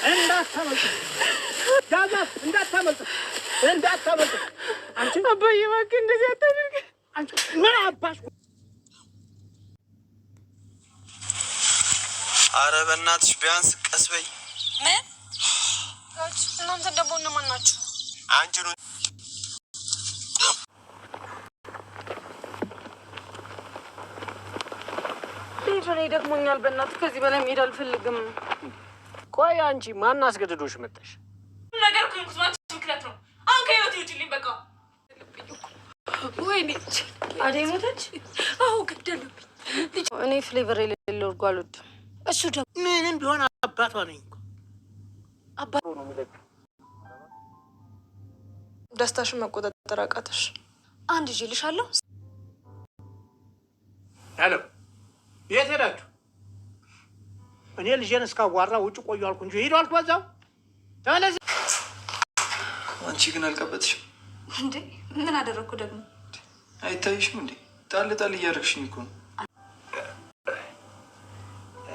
እንዳታመልጥ ዳዛፍ እንዳታመልጥ አንቺ አባዬ እባክህ እንደዚህ አታድርግ አንቺ ምን አባሽ ኧረ በእናትሽ ቢያንስ ቀስ በይ ምን ጋች እናንተ ደግሞ እነማን ናችሁ አንቺ ነው እኔ ደግሞኛል በእናትህ ከዚህ በላይ መሄድ አልፈልግም ቆይ አንቺ ማን አስገድዶሽ መጣሽ ነገር ኩንኩስ ማለት ምክንያት ነው አሁን ከህይወት ይውጪልኝ በቃ ወይኔ አደይ ሞተች አዎ ገደሉብኝ እኔ ፍሌቨር የሌለው እርጎ አልወድም እሱ ደግሞ ምንም ቢሆን አባቷ ነኝ አባቷ ነው የሚለኝ ደስታሽን መቆጣጠር አቃተሽ አንድ ይልሻለሁ ሄሎ የት ሄዳችሁ እኔ ልጄን እስካዋራ ውጭ ቆዩ አልኩ እንጂ ሄዱ አልኩ በዛው ተመለስ አንቺ ግን አልቀበጥሽም እንዴ ምን አደረኩ ደግሞ አይታይሽም እንዴ ጣል ጣል እያደረግሽኝ እኮ ነው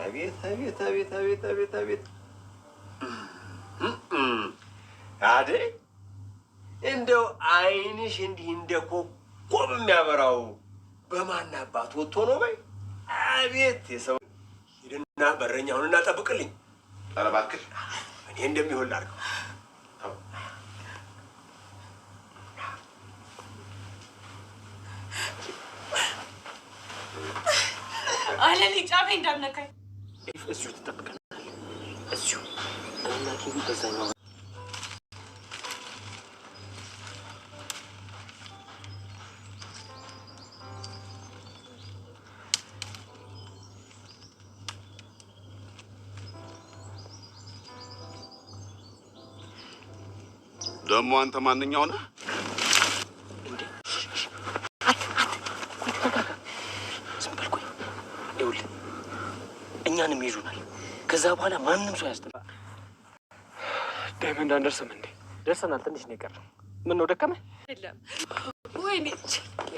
አቤት አደይ እንደው አይንሽ እንዲህ እንደ ኮከብ የሚያበራው በማን አባት ወጥቶ ነው በይ አቤት የሰው ሂድና በረኛውን እናጠብቅልኝ ኧረ እባክህ እኔ እንደሚሆን ላድርገው አለሊ ጫፌ እንዳነካኝ እዚሁ ትጠብቀናል እዚሁ እናቴ በዛኛው ደሞ አንተ ማንኛው ነህ እንዴ ይኸውልህ እኛንም ይዙናል ከዛ በኋላ ማንንም ሰው ያስጠላ ዳይመንድ አንደርስም እንዴ ደርሰናል ትንሽ ነው የቀረው ምን ነው ደከመ የለም ወይኔ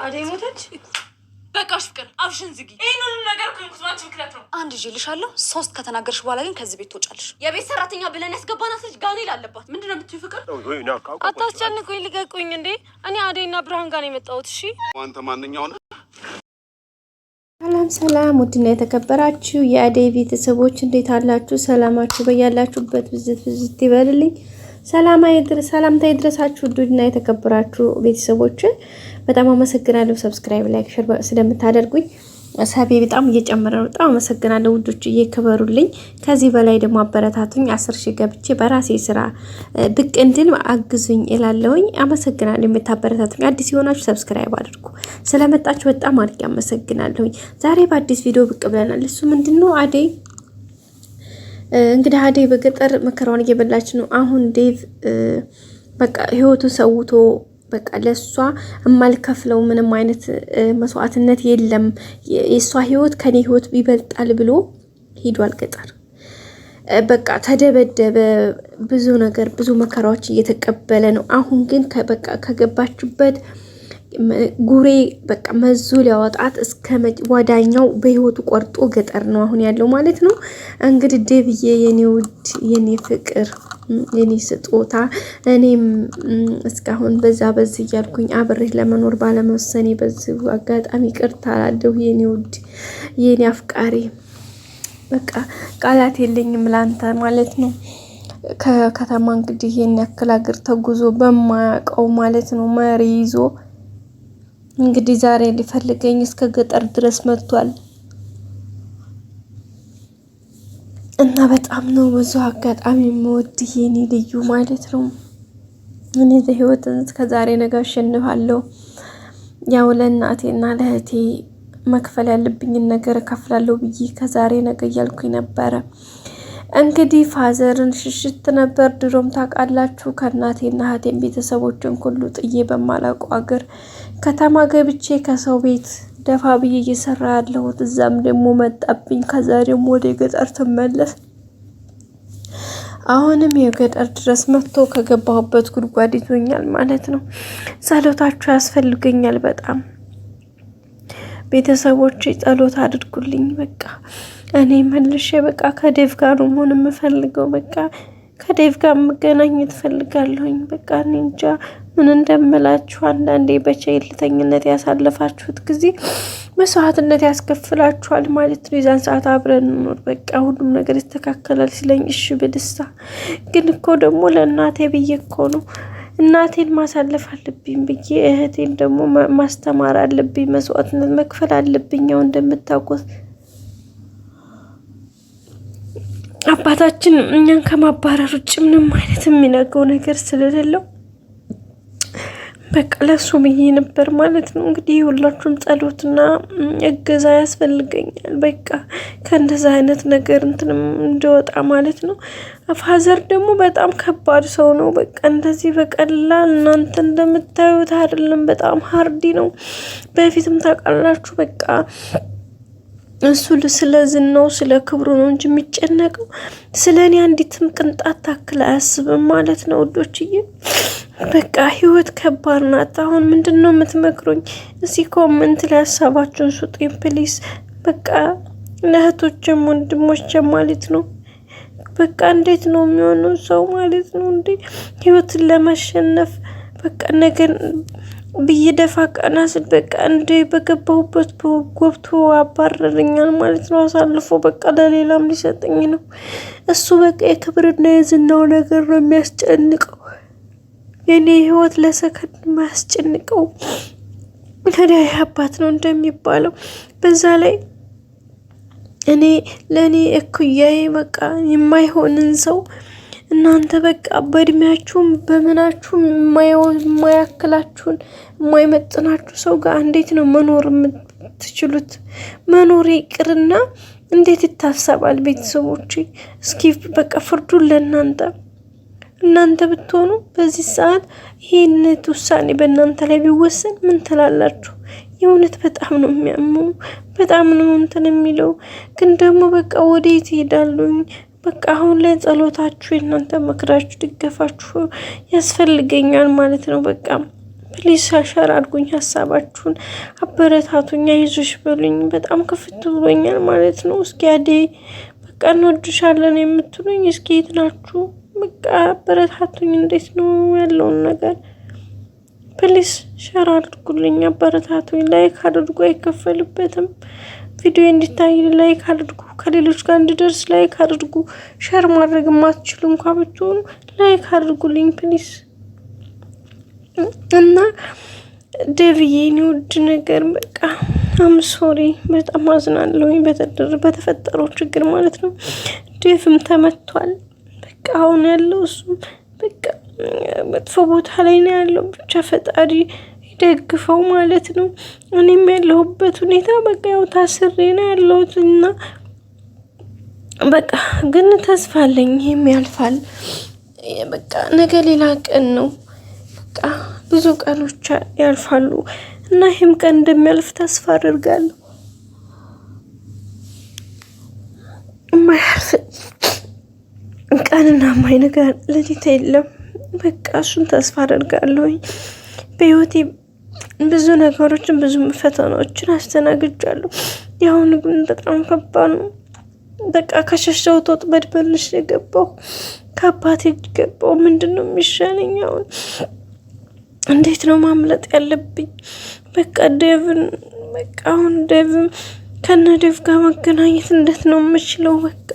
አደይ ሞተች በቃሽ ፍቅር አፍሽን ዝጊ ይሄን ሁሉ ነገር ኩንኩስ ማለት ምክንያት ነው አንድ ይልሻለሁ 3 ከተናገርሽ በኋላ ግን ከዚህ ቤት ትወጫለሽ የቤት ሰራተኛ ብለን ያስገባናት ልጅ ጋኔል አለባት ምንድነው የምትይው ፍቅር አታስጨንቁኝ ልቀቁኝ እንዴ እኔ አደይና ብርሃን ጋር ነው የመጣሁት እሺ አንተ ማንኛው ነህ ሰላም ውድና የተከበራችሁ የአደይ ቤተሰቦች እንዴት አላችሁ ሰላማችሁ በያላችሁበት ብዝት ይበልልኝ ሰላምታ ይድረሳችሁ ውድና የተከበራችሁ ቤተሰቦች በጣም አመሰግናለሁ ሰብስክራይብ ላይክ ሼር ስለምታደርጉኝ ሰቤ በጣም እየጨመረ ነው በጣም አመሰግናለሁ ውዶች እየከበሩልኝ ከዚህ በላይ ደግሞ አበረታቱኝ 10,000 ገብቼ በራሴ ስራ ብቅ እንድል አግዙኝ እላለሁኝ አመሰግናለሁ የምታበረታቱኝ አዲስ የሆናችሁ ሰብስክራይብ አድርጉ ስለመጣችሁ በጣም አድርጌ አመሰግናለሁኝ ዛሬ በአዲስ ቪዲዮ ብቅ ብለናል እሱ ምንድነው አደይ እንግዲህ አደይ በገጠር መከራውን እየበላች ነው አሁን ዴቭ በቃ ህይወቱን ሰውቶ በቃ ለሷ የማልከፍለው ምንም አይነት መስዋዕትነት የለም የሷ ህይወት ከኔ ህይወት ይበልጣል ብሎ ሄዷል ገጠር በቃ ተደበደበ ብዙ ነገር ብዙ መከራዎች እየተቀበለ ነው አሁን ግን በቃ ከገባችበት ጉሬ በቃ መዙ ሊያወጣት እስከ ወዳኛው በህይወቱ ቆርጦ ገጠር ነው አሁን ያለው ማለት ነው እንግዲህ ዴቭዬ የኔ ውድ የኔ ፍቅር የኔ ስጦታ እኔም እስካሁን በዛ እያልኩኝ አብሬ ለመኖር ባለመወሰኔ በዚህ አጋጣሚ ይቅርታ አላለሁ የኔ ውድ የኔ አፍቃሪ በቃ ቃላት የለኝም ላንተ ማለት ነው ከከተማ እንግዲህ የኔ ያክል አገር ተጉዞ በማያውቀው ማለት ነው መሪ ይዞ እንግዲህ ዛሬ ሊፈልገኝ እስከ ገጠር ድረስ መጥቷል እና በጣም ነው ብዙ አጋጣሚ የምወድህ የኔ ልዩ ማለት ነው እኔ ህይወትን ከዛሬ ነገ አሸንፋለሁ ያው ለእናቴና ለእህቴ መክፈል ያለብኝን ነገር እከፍላለሁ ብዬ ከዛሬ ነገ እያልኩኝ ነበር እንግዲህ ፋዘርን ሽሽት ነበር ድሮም ታውቃላችሁ ከእናቴና እህቴን ቤተሰቦችን ሁሉ ጥዬ በማላውቀው አገር ከተማ ገብቼ ከሰው ቤት ደፋ ብዬ እየሰራ ያለሁት እዛም ደግሞ መጣብኝ ከዛ ደግሞ ወደ ገጠር ተመለስ አሁንም የገጠር ድረስ መጥቶ ከገባሁበት ጉድጓድ ይዞኛል ማለት ነው ጸሎታችሁ ያስፈልገኛል በጣም ቤተሰቦቼ ጸሎት አድርጉልኝ በቃ እኔ መልሼ በቃ ከዴቭ ጋር ነው መሆን የምፈልገው። በቃ ከዴቭ ጋር መገናኘት ፈልጋለሁኝ። በቃ እኔ እንጃ ምን እንደምላችሁ። አንዳንዴ በቸልተኝነት ያሳለፋችሁት ጊዜ መስዋዕትነት ያስከፍላችኋል ማለት ነው። የዛን ሰዓት አብረን እንኖር በቃ ሁሉም ነገር ይስተካከላል ሲለኝ እሺ ብልሳ፣ ግን እኮ ደግሞ ለእናቴ ብዬ እኮ ነው እናቴን ማሳለፍ አለብኝ ብዬ እህቴን ደግሞ ማስተማር አለብኝ፣ መስዋዕትነት መክፈል አለብኝ። ያው እንደምታውቁት አባታችን እኛን ከማባረር ውጭ ምንም አይነት የሚነገው ነገር ስለሌለው በቃ ለሱ ብዬ ነበር ማለት ነው። እንግዲህ ሁላችሁም ጸሎትና እገዛ ያስፈልገኛል። በቃ ከእንደዛ አይነት ነገር እንትንም እንደወጣ ማለት ነው። ፋዘር ደግሞ በጣም ከባድ ሰው ነው። በቃ እንደዚህ በቀላል እናንተ እንደምታዩት አይደለም። በጣም ሀርዲ ነው። በፊትም ታውቃላችሁ በቃ እሱ ስለ ዝናው ስለ ክብሩ ነው እንጂ የሚጨነቀው ስለ እኔ አንዲትም ቅንጣት ታክል አያስብም ማለት ነው ውዶችዬ። በቃ ህይወት ከባድ ናት። አሁን ምንድን ነው የምትመክሩኝ? እስኪ ኮመንት ላይ ሀሳባችሁን ስጡኝ ፕሊስ። በቃ ለእህቶችም ወንድሞችም ማለት ነው በቃ እንዴት ነው የሚሆነው ሰው ማለት ነው እንዴ ህይወትን ለማሸነፍ በቃ ነገር ብዬ ደፋ ቀና ስል በቃ እንዴ በገባሁበት ጎብቶ አባረረኛል ማለት ነው አሳልፎ በቃ ለሌላም ሊሰጠኝ ነው። እሱ በቃ የክብርና የዝናው ነገር ነው የሚያስጨንቀው። የኔ ህይወት ለሰከንድ ማያስጨንቀው ታዲያ አባት ነው እንደሚባለው። በዛ ላይ እኔ ለኔ እኩያዬ በቃ የማይሆንን ሰው እናንተ በቃ በእድሜያችሁም በምናችሁም የማያክላችሁን የማይመጥናችሁ ሰው ጋር እንዴት ነው መኖር የምትችሉት? መኖር ይቅርና እንዴት ይታሰባል? ቤተሰቦች እስኪ በቃ ፍርዱን ለእናንተ። እናንተ ብትሆኑ በዚህ ሰዓት ይህን ውሳኔ በእናንተ ላይ ቢወሰን ምን ትላላችሁ? የእውነት በጣም ነው የሚያመው፣ በጣም ነው እንትን የሚለው። ግን ደግሞ በቃ ወዴት ይሄዳሉኝ? በቃ አሁን ላይ ጸሎታችሁ የእናንተ መክራችሁ ድገፋችሁ ያስፈልገኛል ማለት ነው። በቃ ፕሊስ ሸር አድርጉኝ፣ ሀሳባችሁን አበረታቱኝ፣ አይዞሽ በሉኝ። በጣም ክፍት ብሎኛል ማለት ነው። እስኪ አዴ በቃ እንወድሻለን የምትሉኝ እስኪ የት ናችሁ? በቃ አበረታቱኝ። እንዴት ነው ያለውን ነገር ፕሊስ ሸር አድርጉልኝ፣ አበረታቱኝ። ላይክ አድርጉ፣ አይከፈልበትም። ቪዲዮ እንዲታይ ላይክ አድርጉ፣ ከሌሎች ጋር እንዲደርስ ላይክ አድርጉ። ሸር ማድረግ የማትችሉ እንኳን ብትሆኑ ላይክ አድርጉልኝ ፕሊስ። እና ዴቭዬ እኔ ውድ ነገር በቃ አም ሶሪ፣ በጣም አዝናለሁኝ በተፈጠረው ችግር ማለት ነው። ዴቭም ተመቷል። በቃ አሁን ያለው እሱም በቃ መጥፎ ቦታ ላይ ነው ያለው። ብቻ ፈጣሪ ደግፈው ማለት ነው። እኔም ያለሁበት ሁኔታ በቃ ያው ታስሬ ነው ያለሁት እና በቃ ግን ተስፋ አለኝ ይሄም ያልፋል። በቃ ነገ ሌላ ቀን ነው። በቃ ብዙ ቀኖች ያልፋሉ እና ይሄም ቀን እንደሚያልፍ ተስፋ አደርጋለሁ። የማያልፍ ቀንና የማይነጋ ሌሊት የለም። በቃ እሱን ተስፋ አደርጋለሁኝ። በህይወቴ ብዙ ነገሮችን ብዙ ፈተናዎችን አስተናግጃለሁ። ያሁን ግን በጣም ከባድ ነው። በቃ ከሸሸሁት ወጥመድ መልሼ የገባሁ ከአባቴ ገባሁ። ምንድን ነው የሚሻለኝ አሁን? እንዴት ነው ማምለጥ ያለብኝ? በቃ ዴቭን በቃ አሁን ዴቭም ከነ ዴቭ ጋር መገናኘት እንዴት ነው የምችለው? በቃ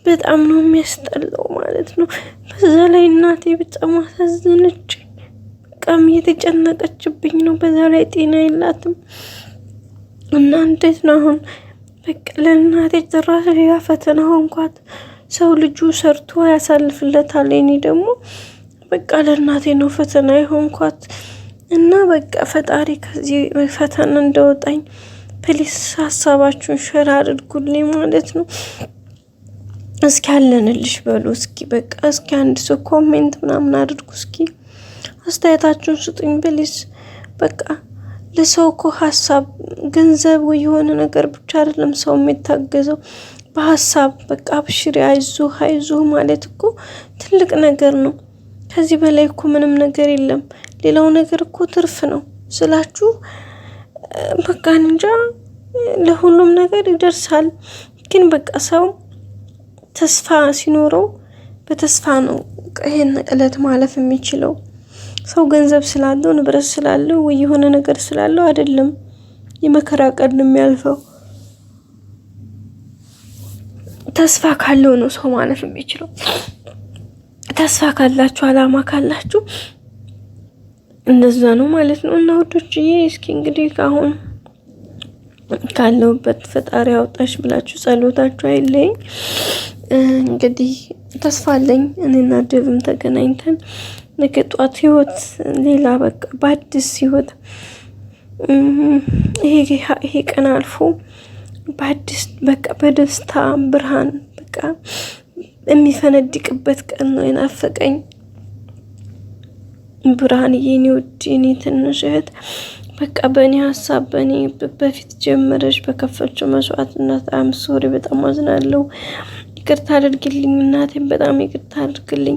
በጣም ነው የሚያስጠላው ማለት ነው። በዛ ላይ እናቴ በጣም አሳዘነች። በቃም እየተጨነቀችብኝ ነው። በዛ ላይ ጤና የላትም እና እንዴት ነው አሁን? በቃ ለእናቴ ጭራሽ ሌላ ፈተና ሆንኳት። ሰው ልጁ ሰርቶ ያሳልፍለታል። እኔ ደግሞ በቃ ለእናቴ ነው ፈተና የሆንኳት እና በቃ ፈጣሪ ከዚህ ፈተና እንደወጣኝ ፕሊስ ሀሳባችሁን ሸር አድርጉልኝ ማለት ነው። እስኪ አለንልሽ በሉ እስኪ በቃ እስኪ አንድ ሰው ኮሜንት ምናምን አድርጉ። እስኪ አስተያየታችሁን ስጡኝ ፕሊስ። በቃ ለሰው እኮ ሀሳብ ገንዘብ ወይ የሆነ ነገር ብቻ አይደለም ሰው የሚታገዘው በሀሳብ በቃ አብሽሪ፣ አይዞህ ማለት እኮ ትልቅ ነገር ነው። ከዚህ በላይ እኮ ምንም ነገር የለም። ሌላው ነገር እኮ ትርፍ ነው ስላችሁ በቃ እንጃ ለሁሉም ነገር ይደርሳል። ግን በቃ ሰው ተስፋ ሲኖረው በተስፋ ነው ይሄን እለት ማለፍ የሚችለው። ሰው ገንዘብ ስላለው ንብረት ስላለው ወይ የሆነ ነገር ስላለው አይደለም የመከራ ቀን የሚያልፈው። ተስፋ ካለው ነው ሰው ማለፍ የሚችለው። ተስፋ ካላችሁ አላማ ካላችሁ እንደዛ ነው ማለት ነው። እና ወዶችዬ እስኪ እንግዲህ አሁን ካለውበት ፈጣሪ አውጣሽ ብላችሁ ጸሎታችሁ አይለኝ። እንግዲህ ተስፋ አለኝ እኔና ዴቭም ተገናኝተን ነገ ጧት ህይወት ሌላ በቃ በአዲስ ህይወት ይሄ ቀን አልፎ በአዲስ በቃ በደስታ ብርሃን በቃ የሚፈነድቅበት ቀን ነው የናፈቀኝ። ብርሃን የኔ ውድ የኔ ትንሽ እህት በቃ በእኔ ሀሳብ በእኔ በፊት ጀመረች በከፈችው መስዋዕትነት ሶሪ በጣም አዝናለሁ። ይቅርታ አድርግልኝ እናቴን በጣም ይቅርታ አድርግልኝ።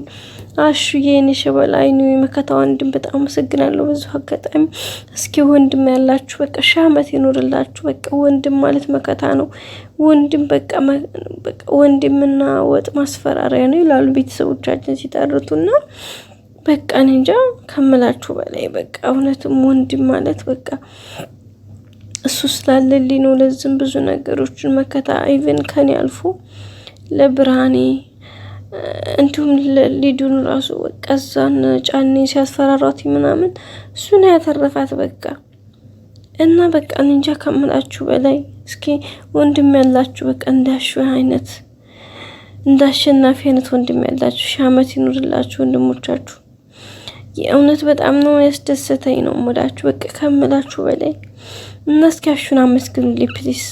አሹ የኔ ሸበላ አይኑ የመከታ ወንድም በጣም አመሰግናለሁ። በዙ አጋጣሚ እስኪ ወንድም ያላችሁ በቃ ሺህ ዓመት ይኖርላችሁ። በቃ ወንድም ማለት መከታ ነው። ወንድም በቃ ወንድምና ወጥ ማስፈራሪያ ነው ይላሉ ቤተሰቦቻችን ሲጠርቱና በቃ እኔ እንጃ ከምላችሁ በላይ በቃ እውነትም ወንድም ማለት በቃ እሱ ስላለልኝ ነው። ለዚህም ብዙ ነገሮችን መከታ ኢቭን ከኔ አልፎ ለብርሃኔ እንዲሁም ለሊዱን ራሱ በቃ እዛን ጫኔ ሲያስፈራራት ምናምን እሱን ያተረፋት በቃ እና በቃ እንጃ ከምላችሁ በላይ እስኪ ወንድም ያላችሁ በቃ እንዳሹ አይነት እንዳሸናፊ አይነት ወንድም ያላችሁ ሺህ ዓመት ይኑርላችሁ ወንድሞቻችሁ። የእውነት በጣም ነው ያስደሰተኝ ነው የምላችሁ በቃ ከምላችሁ በላይ እና እስኪ አሹን አመስግኑልኝ ፕሊስ።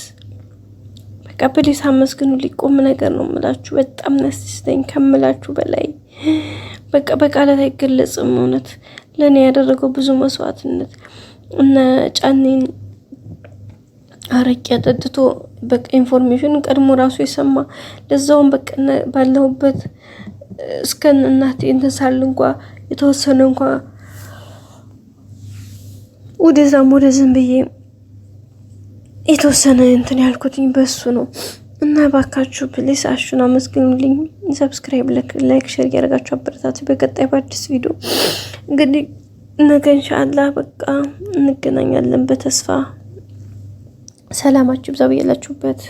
በቃ ፕሊስ አመስግኑልኝ። ቁም ነገር ነው የምላችሁ በጣም ያስደስተኝ ከምላችሁ በላይ በቃ በቃላት አይገለጽም። እውነት ለኔ ያደረገው ብዙ መስዋዕትነት እና ጫኔን አረቄ አጠጥቶ በቃ ኢንፎርሜሽን ቀድሞ ራሱ የሰማ ለዛውም በቃ ባለሁበት እስከ እናቴ እንተሳል እንኳን የተወሰነ እንኳን ወደዛም ወደዝም ብዬ የተወሰነ እንትን ያልኩትኝ በሱ ነው። እና ባካችሁ ፕሊስ አሹን አመስግኑልኝ። ሰብስክራይብ ላይክ ሼር ያደርጋችሁ አበረታቱ። በቀጣይ በአዲስ ቪዲዮ እንግዲህ ነገ ኢንሻአላህ በቃ እንገናኛለን በተስፋ። ሰላማችሁ ይብዛ በያላችሁበት።